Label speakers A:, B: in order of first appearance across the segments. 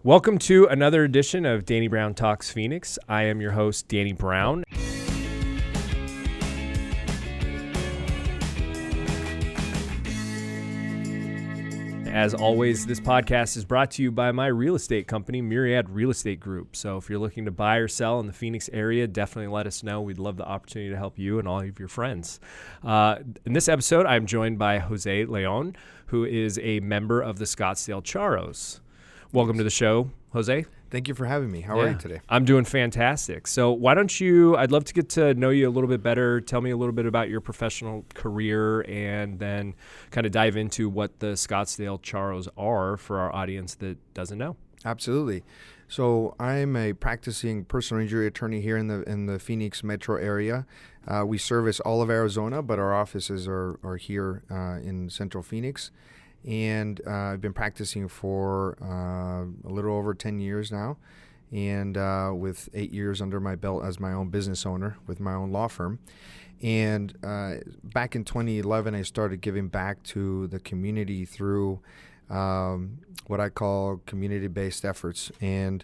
A: Welcome to another edition of Danny Brown Talks Phoenix. I am your host, Danny Brown. As always, this podcast is brought to you by my real estate company, Myriad Real Estate Group. So if you're looking to buy or sell in the Phoenix area, definitely let us know. We'd love the opportunity to help you and all of your friends. In this episode, I'm joined by Jose Leon, who is a member of the Scottsdale Charros. Welcome to the show, Jose.
B: Thank you for having me. How are you today?
A: I'm doing fantastic. So why don't you, I'd love to get to know you a little bit better. Tell me a little bit about your professional career and then kind of dive into what the Scottsdale Charros are for our audience that doesn't know.
B: Absolutely. So I'm a practicing personal injury attorney here in the Phoenix metro area. We service all of Arizona, but our offices are here in Central Phoenix. And I've been practicing for a little over 10 years now, and with 8 years under my belt as my own business owner with my own law firm. And back in 2011, I started giving back to the community through what I call community-based efforts. And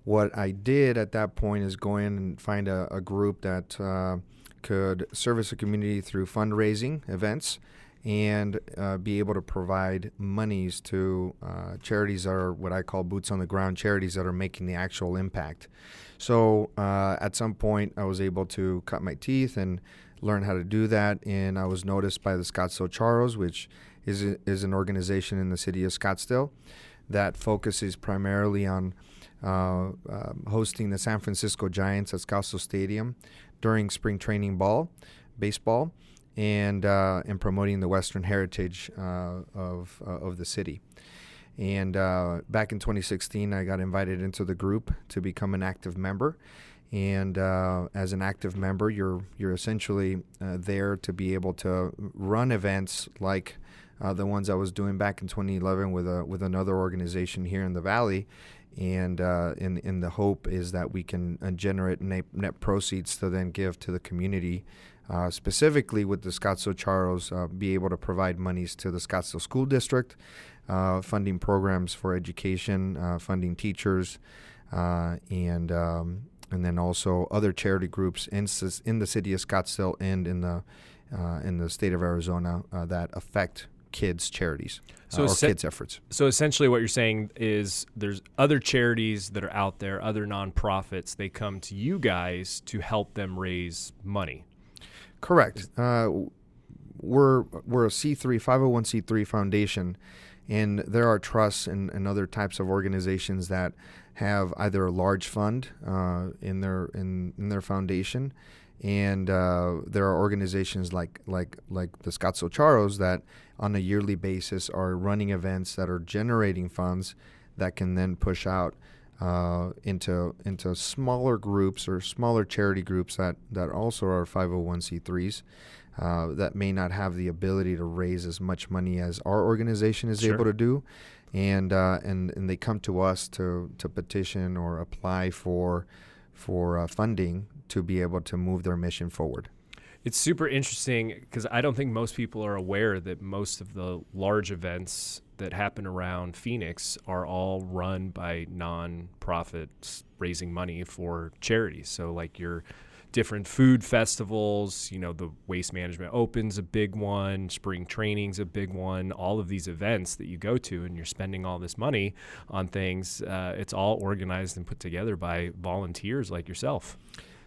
B: what I did at that point is go in and find a group that could service the community through fundraising events and be able to provide monies to charities that are what I call boots on the ground charities that are making the actual impact. So at some point, I was able to cut my teeth and learn how to do that, and I was noticed by the Scottsdale Charros, which is an organization in the city of Scottsdale that focuses primarily on hosting the San Francisco Giants at Scottsdale Stadium during spring training baseball, and promoting the Western heritage of the city. And back in 2016, I got invited into the group to become an active member. And as an active member, you're essentially there to be able to run events like the ones I was doing back in 2011 with another organization here in the Valley. And in the hope is that we can generate net proceeds to then give to the community. Specifically with the Scottsdale Charros, be able to provide monies to the Scottsdale School District, funding programs for education, funding teachers, and then also other charity groups in the city of Scottsdale and in the state of Arizona that affect kids' charities or kids' efforts.
A: So essentially what you're saying is there's other charities that are out there, other nonprofits, they come to you guys to help them raise money.
B: Correct. We're a C3, 501c3 foundation, and there are trusts and other types of organizations that have either a large fund in their foundation, and there are organizations like the Scottsdale Charros that on a yearly basis are running events that are generating funds that can then push out into smaller groups or smaller charity groups that also are 501c3s that may not have the ability to raise as much money as our organization is able to do, and they come to us to petition or apply for funding to be able to move their mission forward.
A: It's super interesting because I don't think most people are aware that most of the large events that happen around Phoenix are all run by non-profits raising money for charities. So like your different food festivals, the Waste Management Open's a big one, spring training's a big one, all of these events that you go to and you're spending all this money on things, it's all organized and put together by volunteers like yourself.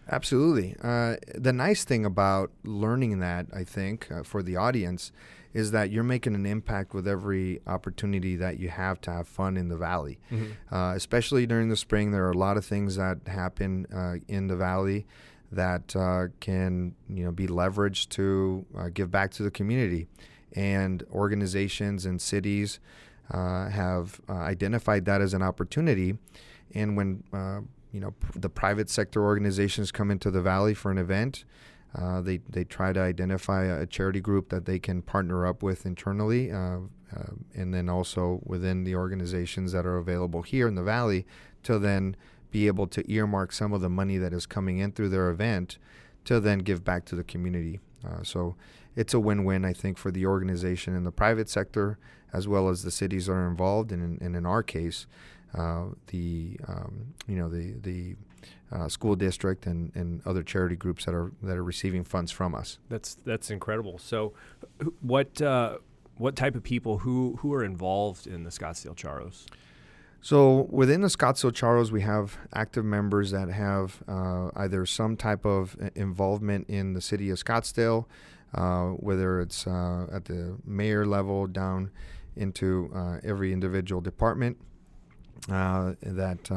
B: Absolutely. The nice thing about learning that, I think, for the audience is that you're making an impact with every opportunity that you have to have fun in the Valley. Mm-hmm. Especially during the spring, there are a lot of things that happen in the Valley that can be leveraged to give back to the community. And organizations and cities have identified that as an opportunity. And when the private sector organizations come into the Valley for an event, they try to identify a charity group that they can partner up with internally, and then also within the organizations that are available here in the Valley to then be able to earmark some of the money that is coming in through their event to then give back to the community. So it's a win-win, I think, for the organization in the private sector as well as the cities that are involved. And in our case, the school district and other charity groups that are receiving funds from us.
A: That's incredible. So, what type of people who are involved in the Scottsdale Charros?
B: So within the Scottsdale Charros, we have active members that have either some type of involvement in the city of Scottsdale, whether it's at the mayor level down into every individual department that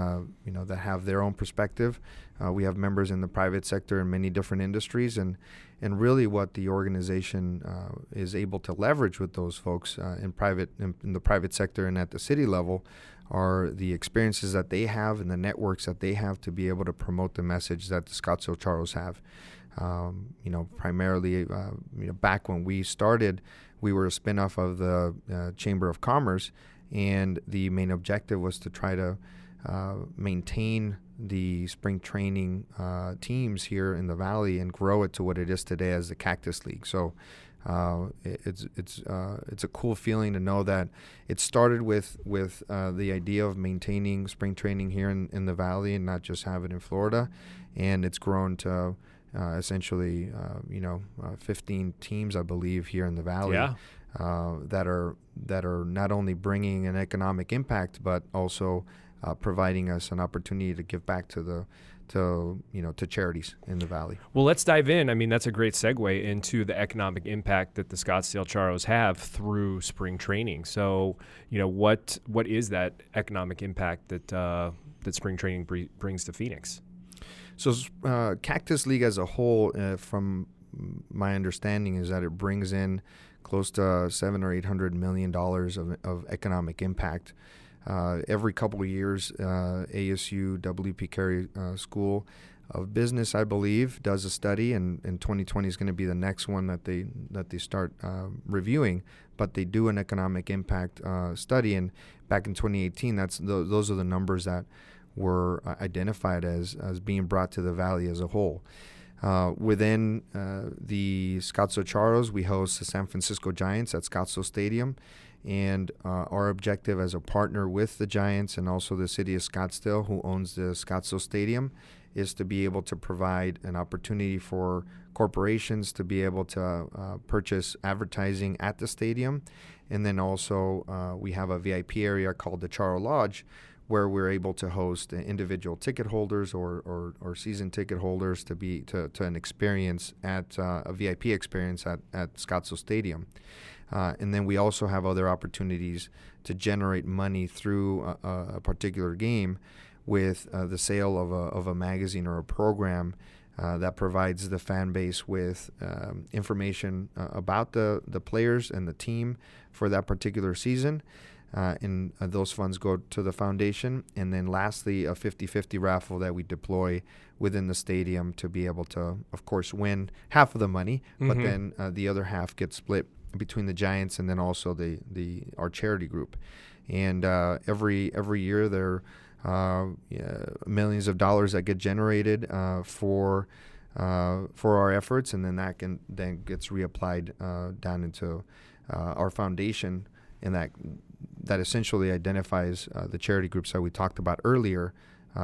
B: have their own perspective. We have members in the private sector in many different industries, and really what the organization is able to leverage with those folks in the private sector and at the city level are the experiences that they have and the networks that they have to be able to promote the message that the Scottsdale Charros have. Primarily, back when we started, we were a spinoff of the Chamber of Commerce, and the main objective was to try to maintain the spring training teams here in the Valley and grow it to what it is today as the Cactus League. So it's a cool feeling to know that it started with the idea of maintaining spring training here in the Valley and not just have it in Florida, and it's grown to essentially 15 teams, I believe, here in the Valley.
A: Yeah.
B: That are not only bringing an economic impact, but also providing us an opportunity to give back to charities in the Valley.
A: Well, let's dive in. I mean, that's a great segue into the economic impact that the Scottsdale Charros have through spring training. So, what is that economic impact that spring training brings to Phoenix?
B: So, Cactus League as a whole, from my understanding, is that it brings in close to $700 or $800 million of economic impact. Every couple of years, ASU WP Carey School of Business, I believe, does a study, and 2020 is going to be the next one that they start reviewing. But they do an economic impact study, and back in 2018, those are the numbers that were identified as being brought to the Valley as a whole. Within the Scottsdale Charros, we host the San Francisco Giants at Scottsdale Stadium, and our objective as a partner with the Giants and also the city of Scottsdale, who owns the Scottsdale Stadium, is to be able to provide an opportunity for corporations to be able to purchase advertising at the stadium. And then also we have a VIP area called the Charro Lodge, where we're able to host individual ticket holders or season ticket holders to an experience at a VIP experience at Scottsdale Stadium. And then we also have other opportunities to generate money through a particular game with the sale of a magazine or a program that provides the fan base with information about the players and the team for that particular season. And those funds go to the foundation. And then lastly, a 50-50 raffle that we deploy within the stadium to be able to, of course, win half of the money, but then the other half gets split between the Giants and then also our charity group. And every year there are millions of dollars that get generated for our efforts, and then that gets reapplied down into our foundation, and that essentially identifies the charity groups that we talked about earlier,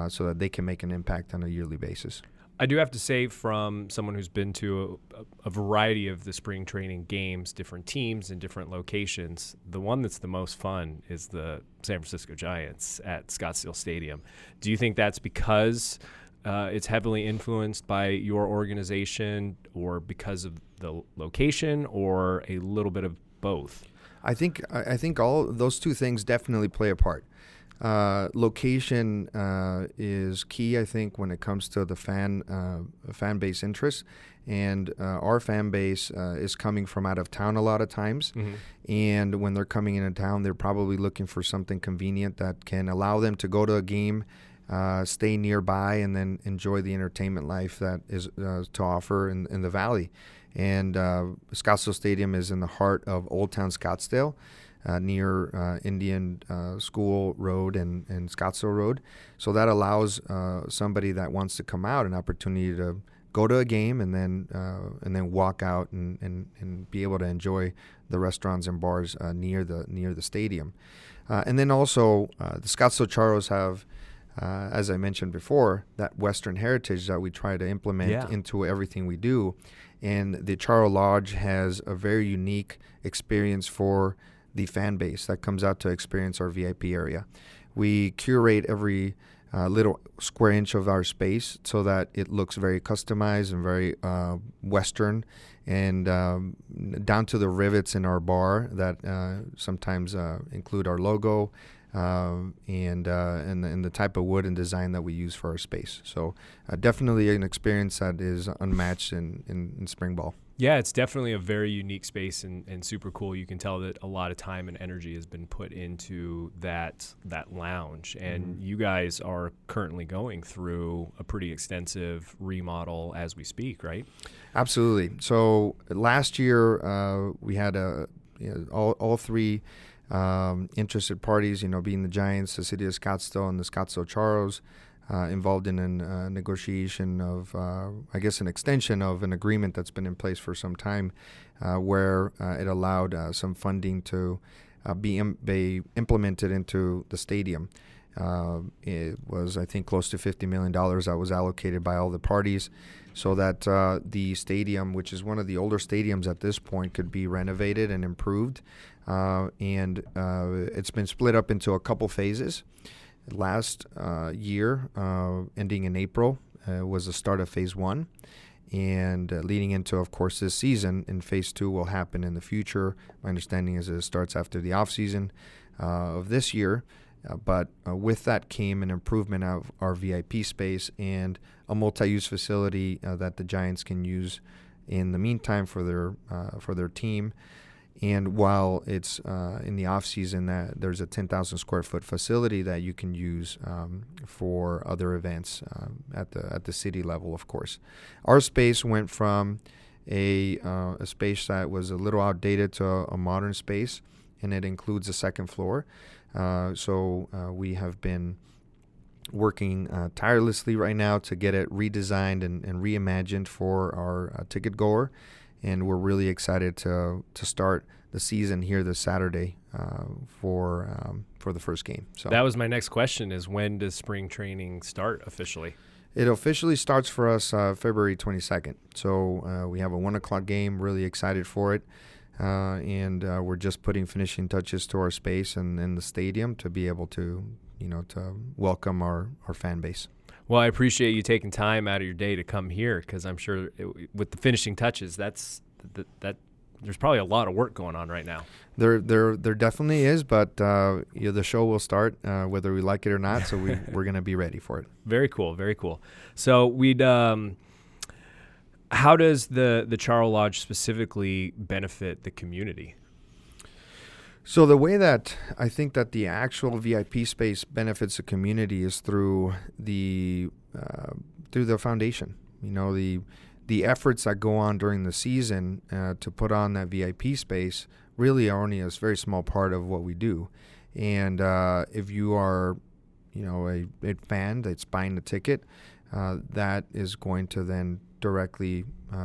B: so that they can make an impact on a yearly basis.
A: I do have to say, from someone who's been to a variety of the spring training games, different teams in different locations, the one that's the most fun is the San Francisco Giants at Scottsdale Stadium. Do you think that's because it's heavily influenced by your organization, or because of the location, or a little bit of both?
B: I think all those two things definitely play a part. Location is key, I think, when it comes to the fan base interest, and our fan base is coming from out of town a lot of times, and when they're coming into town, they're probably looking for something convenient that can allow them to go to a game, stay nearby, and then enjoy the entertainment life that is to offer in the Valley. And Scottsdale Stadium is in the heart of Old Town Scottsdale, near Indian School Road and Scottsdale Road. So that allows somebody that wants to come out an opportunity to go to a game and then walk out and be able to enjoy the restaurants and bars near the stadium. And then also the Scottsdale Charros have, as I mentioned before, that Western heritage that we try to implement into everything we do. And the Charro Lodge has a very unique experience for the fan base that comes out to experience our VIP area. We curate every little square inch of our space so that it looks very customized and very Western, and down to the rivets in our bar that sometimes include our logo and the type of wood and design that we use for our space. So definitely an experience that is unmatched in spring ball.
A: Yeah, it's definitely a very unique space and super cool. You can tell that a lot of time and energy has been put into that lounge. And you guys are currently going through a pretty extensive remodel as we speak, right?
B: Absolutely. So last year we had all three interested parties, being the Giants, the City of Scottsdale, and the Scottsdale Charros, involved in a negotiation of, an extension of an agreement that's been in place for some time, where it allowed some funding to be implemented into the stadium. It was, I think, close to $50 million that was allocated by all the parties so that the stadium, which is one of the older stadiums at this point, could be renovated and improved. And it's been split up into a couple phases. Last year, ending in April, was the start of phase 1, and leading into, of course, this season. And phase 2 will happen in the future. My understanding is that it starts after the off season of this year. But with that came an improvement of our VIP space and a multi-use facility that the Giants can use in the meantime for their team. And while it's in the off season, there's a 10,000 square foot facility that you can use for other events at the city level, of course. Our space went from a space that was a little outdated to a modern space, and it includes a second floor. So we have been working tirelessly right now to get it redesigned and reimagined for our ticket goer. And we're really excited to start the season here this Saturday for the first game. So
A: that was my next question: is when does spring training start officially?
B: It officially starts for us February 22nd. So we have a 1:00 game. Really excited for it, and we're just putting finishing touches to our space and the stadium to be able to welcome our fan base.
A: Well, I appreciate you taking time out of your day to come here, because I'm sure with the finishing touches, that there's probably a lot of work going on right now.
B: There definitely is, but the show will start whether we like it or not. So we're going to be ready for it.
A: Very cool, very cool. So how does the Charro Lodge specifically benefit the community?
B: So the way that I think that the actual VIP space benefits the community is through the foundation. The efforts that go on during the season to put on that VIP space really are only a very small part of what we do. And if you are, a fan that's buying the ticket, that is going to then directly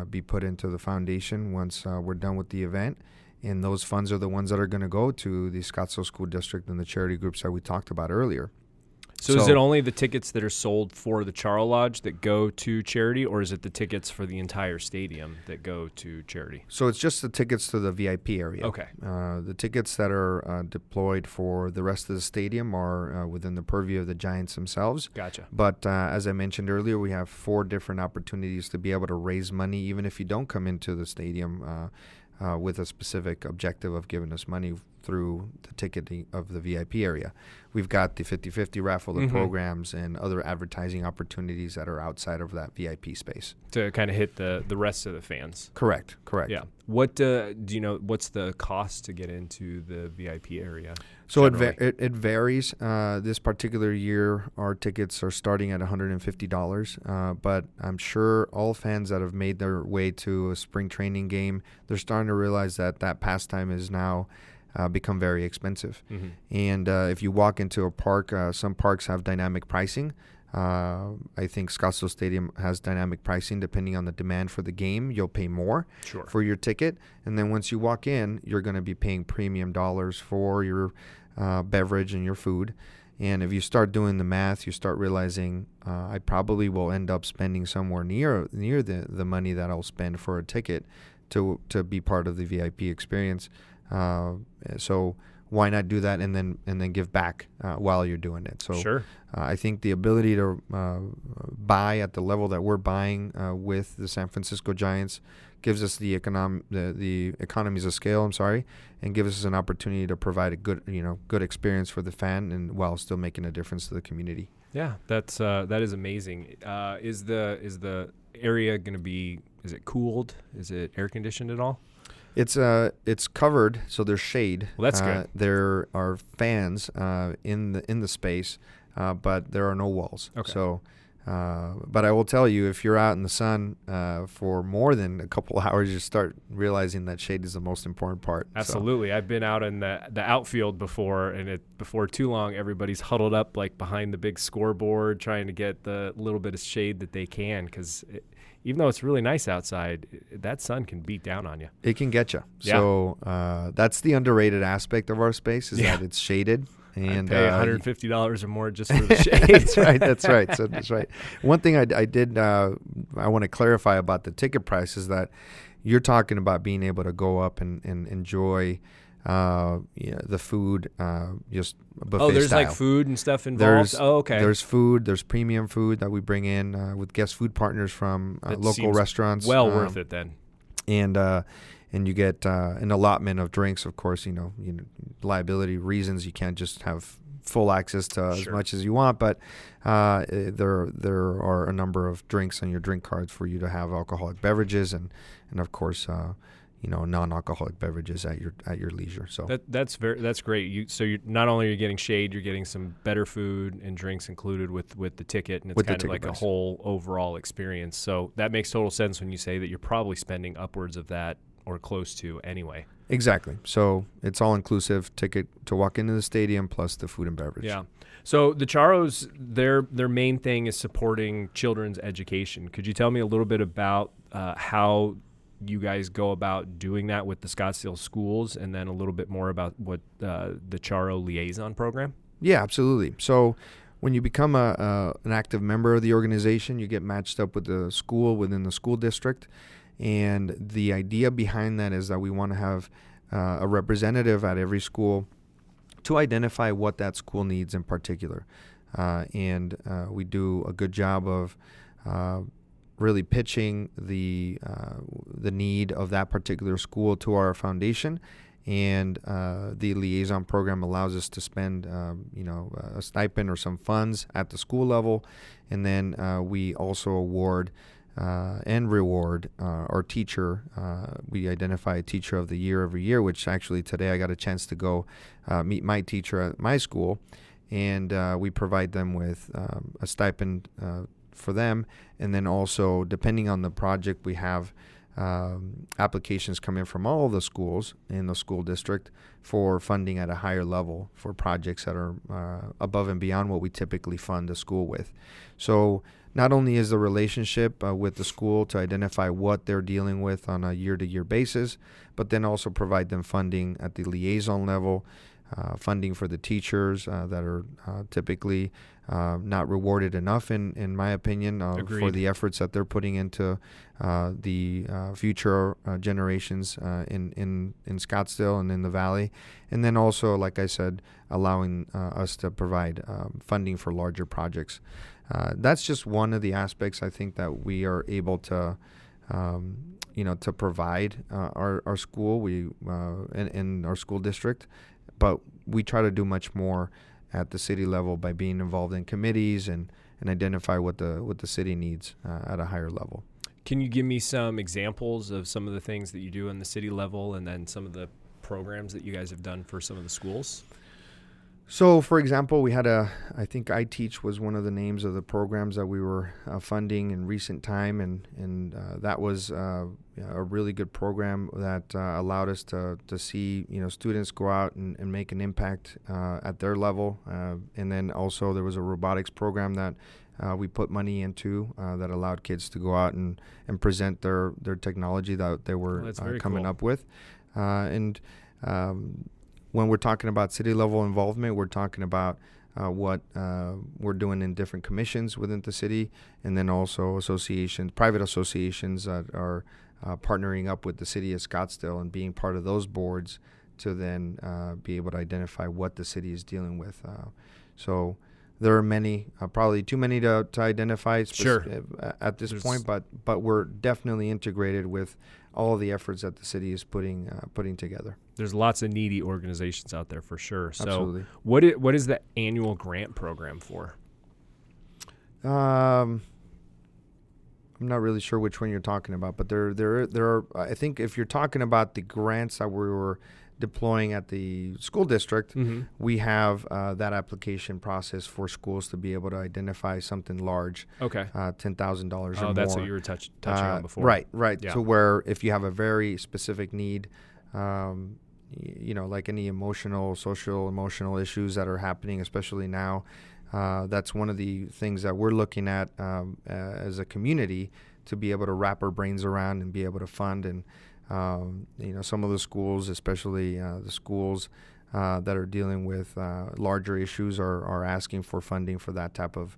B: be put into the foundation once we're done with the event. And those funds are the ones that are going to go to the Scottsdale School District and the charity groups that we talked about earlier.
A: So is it only the tickets that are sold for the Charro Lodge that go to charity, or is it the tickets for the entire stadium that go to charity?
B: So it's just the tickets to the VIP area.
A: Okay.
B: The tickets that are deployed for the rest of the stadium are within the purview of the Giants themselves.
A: Gotcha.
B: But as I mentioned earlier, we have 4 different opportunities to be able to raise money, even if you don't come into the stadium with a specific objective of giving us money through the ticketing of the VIP area. We've got the 50-50 raffle, the programs, and other advertising opportunities that are outside of that VIP space.
A: To kind of hit the rest of the fans.
B: Correct.
A: Yeah. What do you know? What's the cost to get into the VIP area?
B: So it varies. This particular year, our tickets are starting at $150. But I'm sure all fans that have made their way to a spring training game, they're starting to realize that pastime is now become very expensive. And if you walk into a park, some parks have dynamic pricing. I think Scottsdale Stadium has dynamic pricing. Depending on the demand for the game, you'll pay more for your ticket. And then once you walk in, you're going to be paying premium dollars for your beverage and your food. And if you start doing the math, you start realizing I probably will end up spending somewhere near the money that I'll spend for a ticket to be part of the VIP experience. So why not do that and then give back while you're doing it? So
A: Sure.
B: I think the ability to buy at the level that we're buying with the San Francisco Giants gives us the economies of scale. And gives us an opportunity to provide a good experience for the fan, and while still making a difference to the community.
A: Yeah, that is amazing. Is the area going to be? Is it cooled? Is it air conditioned at all?
B: It's covered, so there's shade.
A: Well, that's good.
B: There are fans in the space, but there are no walls.
A: Okay.
B: So, but I will tell you, if you're out in the sun for more than a couple hours, you start realizing that shade is the most important part.
A: Absolutely. So. I've been out in the outfield before, and before too long, everybody's huddled up like behind the big scoreboard, trying to get the little bit of shade that they can, because even though it's really nice outside, that sun can beat down on you.
B: It can get you.
A: Yeah.
B: So that's the underrated aspect of our space, is that it's shaded. And
A: pay $150 or more just for the shade.
B: That's right. So that's right. One thing I want to clarify about the ticket price is that you're talking about being able to go up and enjoy the food, just buffet
A: Oh, there's
B: style.
A: like food and stuff involved? Okay.
B: There's food. There's premium food that we bring in with guest food partners from local restaurants.
A: Well worth it then.
B: And you get an allotment of drinks. Of course, liability reasons, you can't just have full access to as much as you want, but there are a number of drinks on your drink cards for you to have alcoholic beverages and of course non-alcoholic beverages at your leisure. So
A: that's great. You're not only are you getting shade, you're getting some better food and drinks included with the ticket, and it's kind of like price. A whole overall experience. So that makes total sense when you say that you're probably spending upwards of that or close to anyway.
B: Exactly. So it's all inclusive ticket to walk into the stadium plus the food and beverage.
A: Yeah. So the Charros, their main thing is supporting children's education. Could you tell me a little bit about how you guys go about doing that with the Scottsdale schools, and then a little bit more about what the Charro liaison program?
B: Yeah, absolutely. So when you become an active member of the organization, you get matched up with the school within the school district. And the idea behind that is that we want to have a representative at every school to identify what that school needs in particular. And we do a good job of really pitching the need of that particular school to our foundation. And the liaison program allows us to spend, a stipend or some funds at the school level. And then we also award and reward our teacher. We identify a teacher of the year every year, which actually today I got a chance to go meet my teacher at my school. And we provide them with a stipend for them. And then also, depending on the project, we have applications come in from all of the schools in the school district for funding at a higher level for projects that are above and beyond what we typically fund a school with. So not only is the relationship with the school to identify what they're dealing with on a year-to-year basis, but then also provide them funding at the liaison level, funding for the teachers that are typically not rewarded enough, in my opinion, for the efforts that they're putting into the future generations in Scottsdale and in the Valley. And then also, like I said, allowing us to provide funding for larger projects. That's just one of the aspects I think that we are able to to provide our school and our school district. But we try to do much more at the city level by being involved in committees and identify what the city needs at a higher level.
A: Can you give me some examples of some of the things that you do on the city level, and then some of the programs that you guys have done for some of the schools?
B: So, for example, we had I think iTeach was one of the names of the programs that we were funding in recent time, and that was a really good program that allowed us to see students go out and make an impact at their level, and then also there was a robotics program that we put money into that allowed kids to go out and present their technology that they were coming up with, and when we're talking about city level involvement, we're talking about what we're doing in different commissions within the city, and then also associations, private associations that are partnering up with the city of Scottsdale and being part of those boards to then be able to identify what the city is dealing with. So there are many, probably too many to identify at this point, but we're definitely integrated with all of the efforts that the city is putting together.
A: There's lots of needy organizations out there for sure. So
B: Absolutely.
A: what is the annual grant program for?
B: I'm not really sure which one you're talking about, but there are. I think if you're talking about the grants that we were deploying at the school district, we have that application process for schools to be able to identify something large.
A: Okay.
B: $10,000 or more.
A: Oh, that's what you were touching on before.
B: Right.
A: Yeah.
B: So where if you have a very specific need, like any social, emotional issues that are happening, especially now, that's one of the things that we're looking at as a community to be able to wrap our brains around and be able to fund. And some of the schools, especially the schools that are dealing with larger issues, are asking for funding for that type of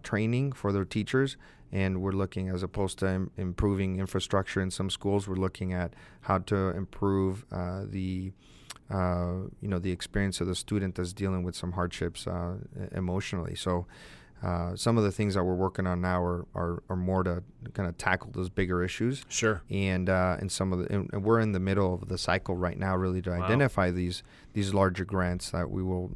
B: training for their teachers. And we're looking, as opposed to improving infrastructure in some schools, we're looking at how to improve the experience of the student that's dealing with some hardships emotionally. So some of the things that we're working on now are more to kind of tackle those bigger issues.
A: Sure.
B: And we're in the middle of the cycle right now, really, to identify these larger grants that we will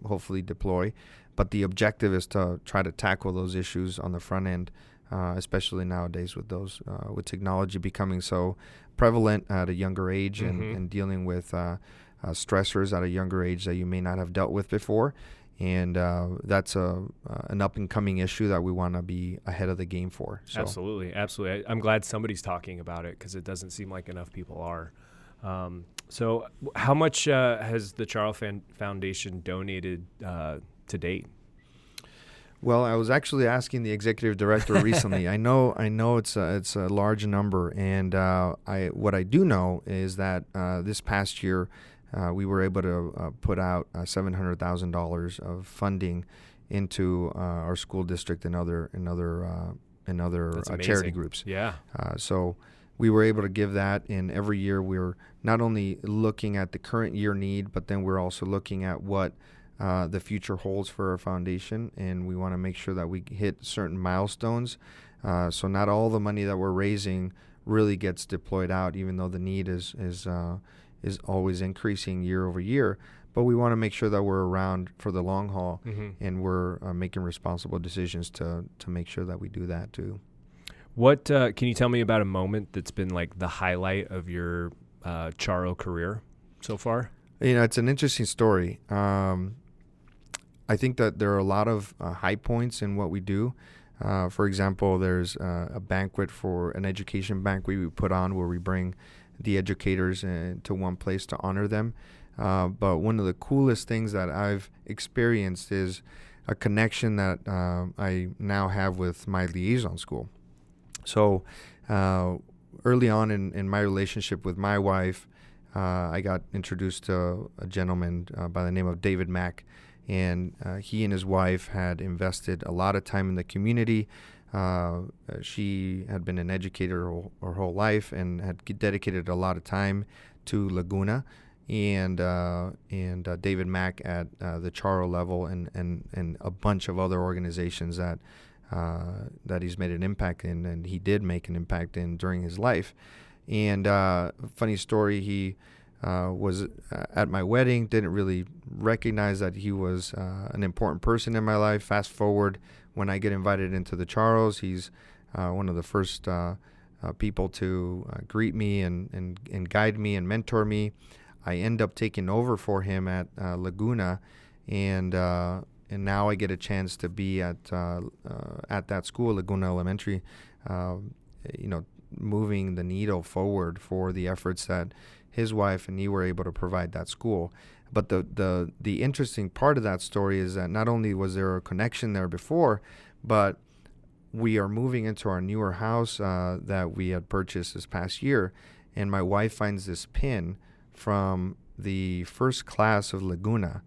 B: hopefully deploy. But the objective is to try to tackle those issues on the front end, especially nowadays with with technology becoming so prevalent at a younger age, and dealing with stressors at a younger age that you may not have dealt with before. And that's an up-and-coming issue that we want to be ahead of the game for. So.
A: Absolutely. I'm glad somebody's talking about it, because it doesn't seem like enough people are. So how much has the Charro Foundation donated to date?
B: Well, I was actually asking the executive director recently. I know it's a large number, and what I do know is that this past year we were able to put out $700,000 of funding into our school district and other charity groups.
A: Yeah.
B: So we were able to give that, and every year we're not only looking at the current year need, but then we're also looking at what the future holds for our foundation, and we want to make sure that we hit certain milestones. So not all the money that we're raising really gets deployed out, even though the need is always increasing year over year. But we want to make sure that we're around for the long haul, and we're making responsible decisions to make sure that we do that too.
A: What can you tell me about a moment that's been like the highlight of your Charro career so far?
B: It's an interesting story. I think that there are a lot of high points in what we do. For example, there's a banquet for an education banquet we put on where we bring the educators to one place to honor them. But one of the coolest things that I've experienced is a connection that I now have with my liaison school. So early on in my relationship with my wife, I got introduced to a gentleman by the name of David Mack, and he and his wife had invested a lot of time in the community. She had been an educator her whole life and had dedicated a lot of time to Laguna, and David Mack at the Charro level, and a bunch of other organizations that he's made an impact in, and he did make an impact in during his life. And funny story, he was at my wedding, didn't really recognize that he was an important person in my life. Fast forward, when I get invited into the Charros, he's one of the first people to greet me and guide me and mentor me. I end up taking over for him at Laguna, and now I get a chance to be at that school, Laguna Elementary, moving the needle forward for the efforts that his wife and he were able to provide that school. But the interesting part of that story is that not only was there a connection there before, but we are moving into our newer house that we had purchased this past year, and my wife finds this pin from the first class of Laguna,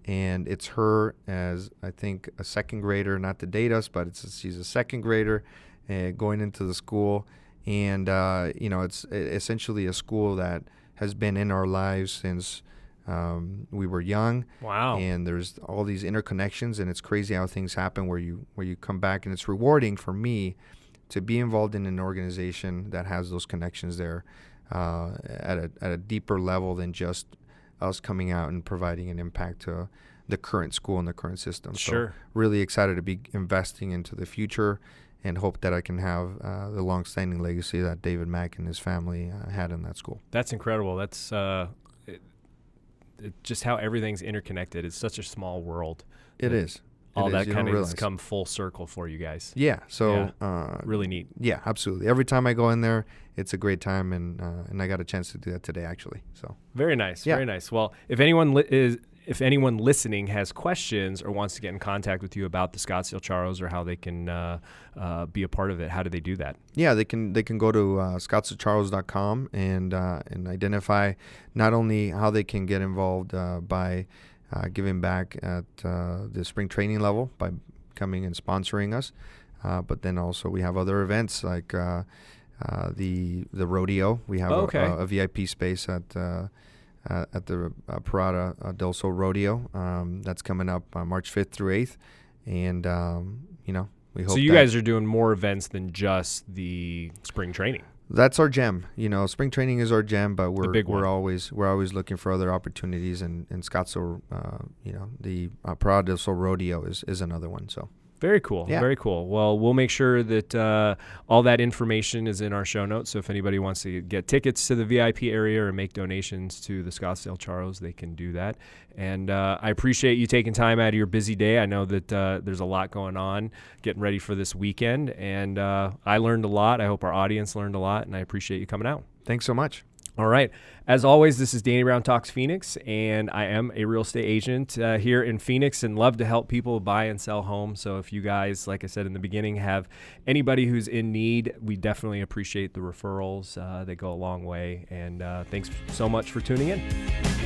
B: and it's her as I think a second grader, not to date us, but she's a second grader going into the school, and it's essentially a school that has been in our lives since we were young.
A: Wow.
B: And there's all these interconnections, and it's crazy how things happen where you come back, and it's rewarding for me to be involved in an organization that has those connections there at a deeper level than just us coming out and providing an impact to the current school and the current system.
A: Sure.
B: So really excited to be investing into the future and hope that I can have the long-standing legacy that David Mack and his family had in that school.
A: That's incredible. That's just how everything's interconnected. It's such a small world.
B: It is.
A: All that kind of has
B: realize.
A: come full circle for you guys.
B: Yeah. So
A: really neat.
B: Yeah, absolutely. Every time I go in there, it's a great time, and I got a chance to do that today, actually. So
A: very nice.
B: Yeah.
A: Very nice. Well, if anyone listening has questions or wants to get in contact with you about the Scottsdale Charros or how they can be a part of it, how do they do that?
B: Yeah, they can go to scottsdalecharros.com and identify not only how they can get involved by giving back at the spring training level by coming and sponsoring us, but then also we have other events like the rodeo. We have a VIP space at the Parada del Sol Rodeo that's coming up March 5th through 8th, and we hope.
A: So you guys are doing more events than just the spring training.
B: That's our gem. Spring training is our gem, but we're always looking for other opportunities, and Scottsdale, the Parada del Sol Rodeo is another one. So.
A: Very cool.
B: Yeah.
A: Very cool. Well, we'll make sure that all that information is in our show notes. So if anybody wants to get tickets to the VIP area or make donations to the Scottsdale Charros, they can do that. And I appreciate you taking time out of your busy day. I know that there's a lot going on getting ready for this weekend. And I learned a lot. I hope our audience learned a lot. And I appreciate you coming out.
B: Thanks so much.
A: All right. As always, this is Danny Brown Talks Phoenix, and I am a real estate agent here in Phoenix and love to help people buy and sell homes. So if you guys, like I said in the beginning, have anybody who's in need, we definitely appreciate the referrals. They go a long way. And thanks so much for tuning in.